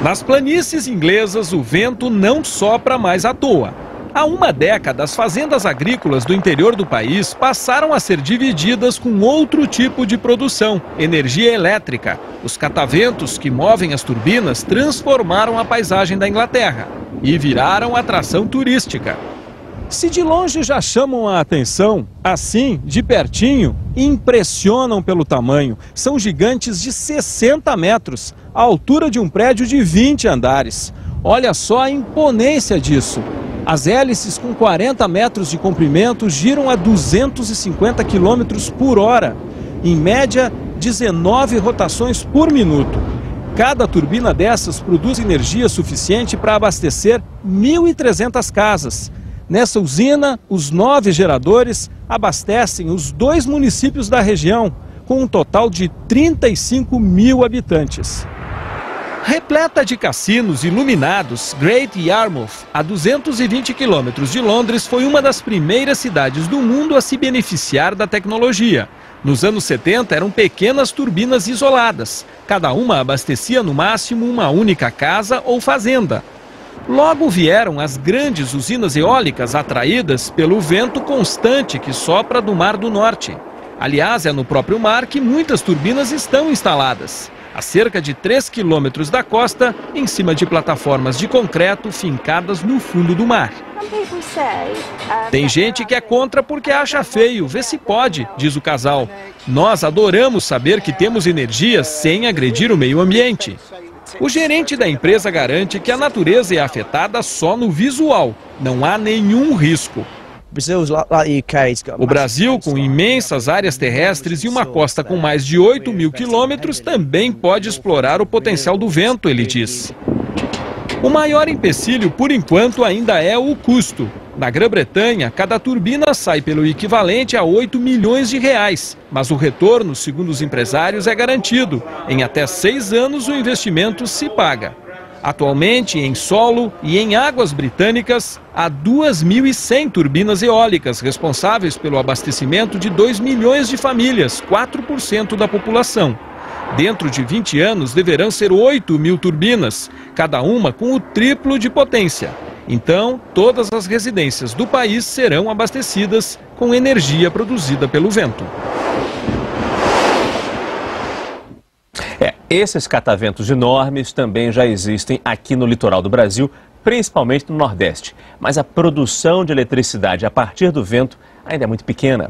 Nas planícies inglesas, o vento não sopra mais à toa. Há uma década, as fazendas agrícolas do interior do país passaram a ser divididas com outro tipo de produção, energia elétrica. Os cataventos que movem as turbinas transformaram a paisagem da Inglaterra e viraram atração turística. Se de longe já chamam a atenção, assim, de pertinho, impressionam pelo tamanho. São gigantes de 60 metros, a altura de um prédio de 20 andares. Olha só a imponência disso. As hélices com 40 metros de comprimento giram a 250 km por hora. Em média, 19 rotações por minuto. Cada turbina dessas produz energia suficiente para abastecer 1.300 casas. Nessa usina, os 9 geradores abastecem os 2 municípios da região, com um total de 35 mil habitantes. Repleta de cassinos iluminados, Great Yarmouth, a 220 quilômetros de Londres, foi uma das primeiras cidades do mundo a se beneficiar da tecnologia. Nos anos 70 eram pequenas turbinas isoladas, cada uma abastecia no máximo uma única casa ou fazenda. Logo vieram as grandes usinas eólicas atraídas pelo vento constante que sopra do Mar do Norte. Aliás, é no próprio mar que muitas turbinas estão instaladas, a cerca de 3 quilômetros da costa, em cima de plataformas de concreto fincadas no fundo do mar. Tem gente que é contra porque acha feio, vê se pode, diz o casal. Nós adoramos saber que temos energia sem agredir o meio ambiente. O gerente da empresa garante que a natureza é afetada só no visual, não há nenhum risco. O Brasil, com imensas áreas terrestres e uma costa com mais de 8 mil quilômetros, também pode explorar o potencial do vento, ele diz. O maior empecilho, por enquanto, ainda é o custo. Na Grã-Bretanha, cada turbina sai pelo equivalente a 8 milhões de reais, mas o retorno, segundo os empresários, é garantido. Em até 6 anos, o investimento se paga. Atualmente, em solo e em águas britânicas, há 2.100 turbinas eólicas responsáveis pelo abastecimento de 2 milhões de famílias, 4% da população. Dentro de 20 anos, deverão ser 8 mil turbinas, cada uma com o triplo de potência. Então, todas as residências do país serão abastecidas com energia produzida pelo vento. Esses cataventos enormes também já existem aqui no litoral do Brasil, principalmente no Nordeste. Mas a produção de eletricidade a partir do vento ainda é muito pequena.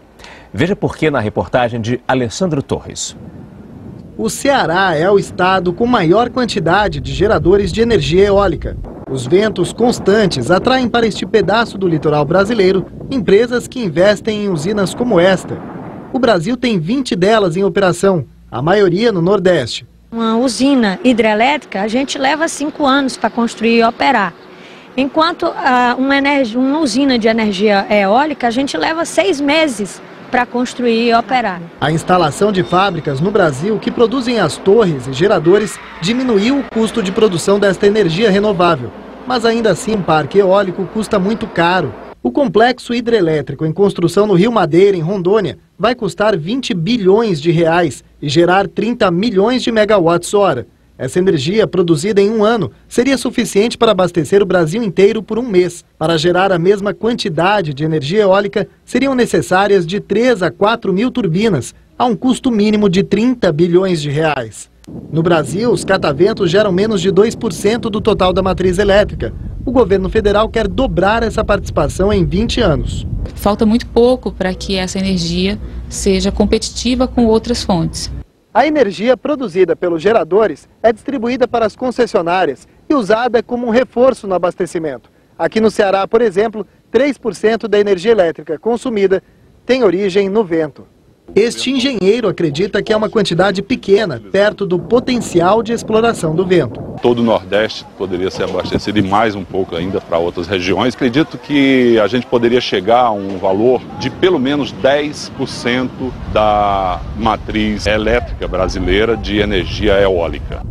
Veja por que na reportagem de Alessandro Torres. O Ceará é o estado com maior quantidade de geradores de energia eólica. Os ventos constantes atraem para este pedaço do litoral brasileiro empresas que investem em usinas como esta. O Brasil tem 20 delas em operação, a maioria no Nordeste. Uma usina hidrelétrica, a gente leva 5 anos para construir e operar. Enquanto uma usina de energia eólica, a gente leva 6 meses para construir e operar. A instalação de fábricas no Brasil que produzem as torres e geradores diminuiu o custo de produção desta energia renovável. Mas ainda assim, um parque eólico custa muito caro. O complexo hidrelétrico em construção no Rio Madeira, em Rondônia, vai custar 20 bilhões de reais e gerar 30 milhões de megawatts-hora. Essa energia, produzida em um ano, seria suficiente para abastecer o Brasil inteiro por um mês. Para gerar a mesma quantidade de energia eólica, seriam necessárias de 3 a 4 mil turbinas, a um custo mínimo de 30 bilhões de reais. No Brasil, os cataventos geram menos de 2% do total da matriz elétrica. O governo federal quer dobrar essa participação em 20 anos. Falta muito pouco para que essa energia seja competitiva com outras fontes. A energia produzida pelos geradores é distribuída para as concessionárias e usada como um reforço no abastecimento. Aqui no Ceará, por exemplo, 3% da energia elétrica consumida tem origem no vento. Este engenheiro acredita que é uma quantidade pequena, perto do potencial de exploração do vento. Todo o Nordeste poderia ser abastecido e mais um pouco ainda para outras regiões. Acredito que a gente poderia chegar a um valor de pelo menos 10% da matriz elétrica brasileira de energia eólica.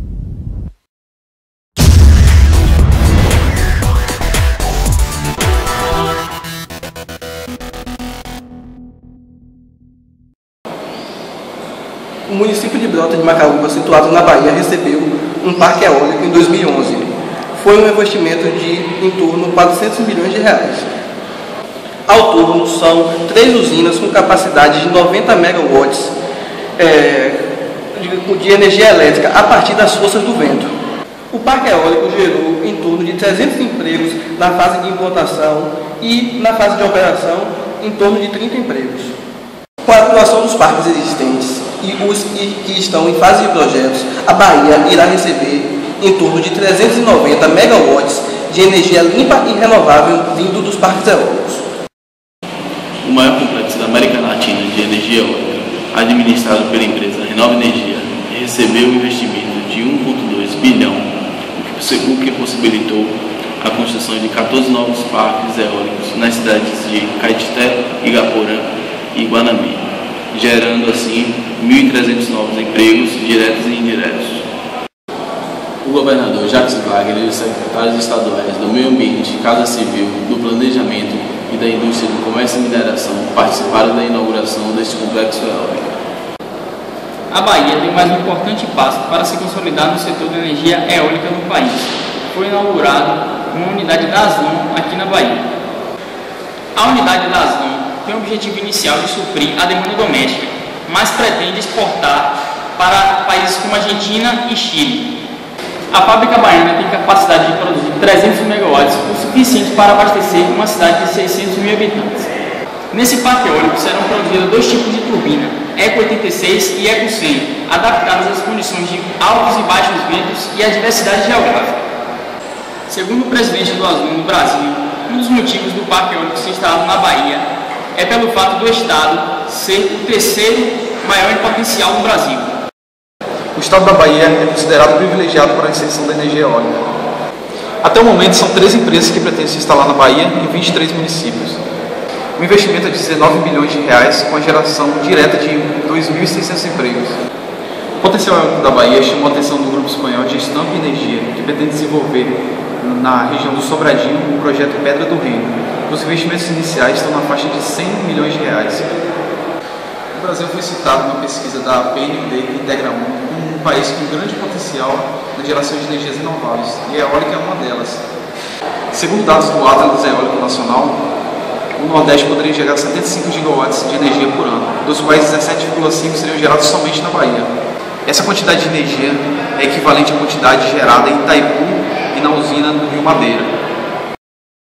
O município de Brota de Macaúba, situado na Bahia, recebeu um parque eólico em 2011. Foi um investimento de em torno de 400 milhões de reais. Ao todo, são 3 usinas com capacidade de 90 megawatts de energia elétrica a partir das forças do vento. O parque eólico gerou em torno de 300 empregos na fase de implantação e na fase de operação em torno de 30 empregos. Com a atuação dos parques existentes e os que estão em fase de projetos, a Bahia irá receber em torno de 390 megawatts de energia limpa e renovável vindo dos parques eólicos. O maior complexo da América Latina de energia eólica, administrado pela empresa Renova Energia, recebeu um investimento de 1,2 bilhão, o que possibilitou a construção de 14 novos parques eólicos nas cidades de Caetité, Igaporã e Guanambi, gerando assim 1.300 novos empregos diretos e indiretos. O governador Jacques Wagner e os secretários estaduais do Meio Ambiente, Casa Civil, do Planejamento e da Indústria do Comércio e Mineração participaram da inauguração deste complexo eólico. A Bahia deu mais um importante passo para se consolidar no setor da energia eólica no país. Foi inaugurada uma unidade da Aslon aqui na Bahia. A unidade da Aslon tem o objetivo inicial de suprir a demanda doméstica, mas pretende exportar para países como Argentina e Chile. A fábrica baiana tem capacidade de produzir 300 megawatts, o suficiente para abastecer uma cidade de 600 mil habitantes. Nesse parque eólico serão produzidos 2 tipos de turbina, Eco 86 e Eco 100, adaptadas às condições de altos e baixos ventos e à diversidade geográfica. Segundo o presidente do Aslon no Brasil, um dos motivos do parque eólico ser instalado na Bahia é pelo fato do estado ser o 3º maior em potencial no Brasil. O estado da Bahia é considerado privilegiado para a inserção da energia eólica. Até o momento, são 3 empresas que pretendem se instalar na Bahia em 23 municípios. O investimento é de 19 bilhões de reais, com a geração direta de 2.600 empregos. O potencial eólico da Bahia chamou a atenção do grupo espanhol Gestamp Energia, que pretende desenvolver na região do Sobradinho o projeto Pedra do Reino. Os investimentos iniciais estão na faixa de 100 milhões de reais. O Brasil foi citado na pesquisa da PNUD que integra o mundo como um país com grande potencial na geração de energias renováveis, e a eólica é uma delas. Segundo dados do Atlas Eólico Nacional, o Nordeste poderia gerar 75 gigawatts de energia por ano, dos quais 17,5 seriam gerados somente na Bahia. Essa quantidade de energia é equivalente à quantidade gerada em Itaipu e na usina do Rio Madeira.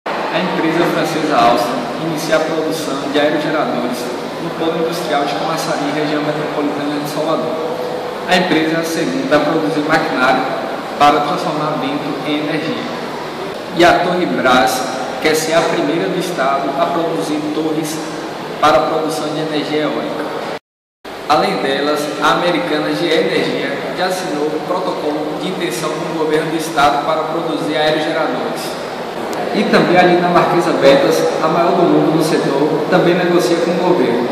A empresa francesa Alstom inicia a produção de aerogeradores no polo industrial de Camaçari, região metropolitana de Salvador. A empresa é a segunda a produzir maquinário para transformar vento em energia. E a Torre Brás quer ser a primeira do estado a produzir torres para a produção de energia eólica. Além delas, a americana GE Energia já assinou um protocolo de intenção com o governo do estado para produzir aerogeradores. E também ali na Marquesa Vetas, a maior do mundo no setor, também negocia com o governo.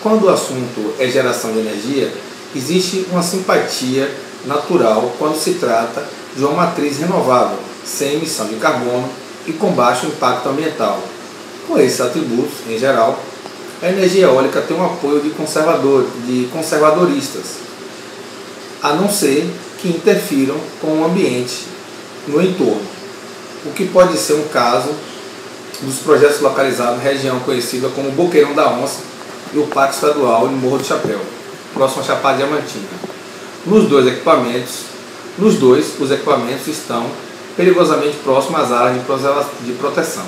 Quando o assunto é geração de energia, existe uma simpatia natural quando se trata de uma matriz renovável, sem emissão de carbono e com baixo impacto ambiental. Com esses atributos, em geral, a energia eólica tem um apoio de conservadoristas, a não ser que interfiram com o ambiente no entorno, o que pode ser um caso dos projetos localizados na região conhecida como Boqueirão da Onça e o Parque Estadual de Morro do Chapéu, próximo a Chapada Diamantina. Nos dois, os equipamentos estão perigosamente próximos às áreas de proteção.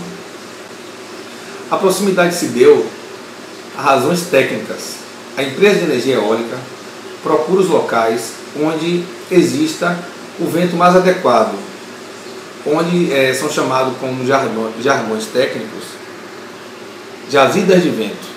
A proximidade se deu a razões técnicas. A empresa de energia eólica procura os locais onde exista o vento mais adequado, onde são chamados como jargões técnicos jazidas de vento.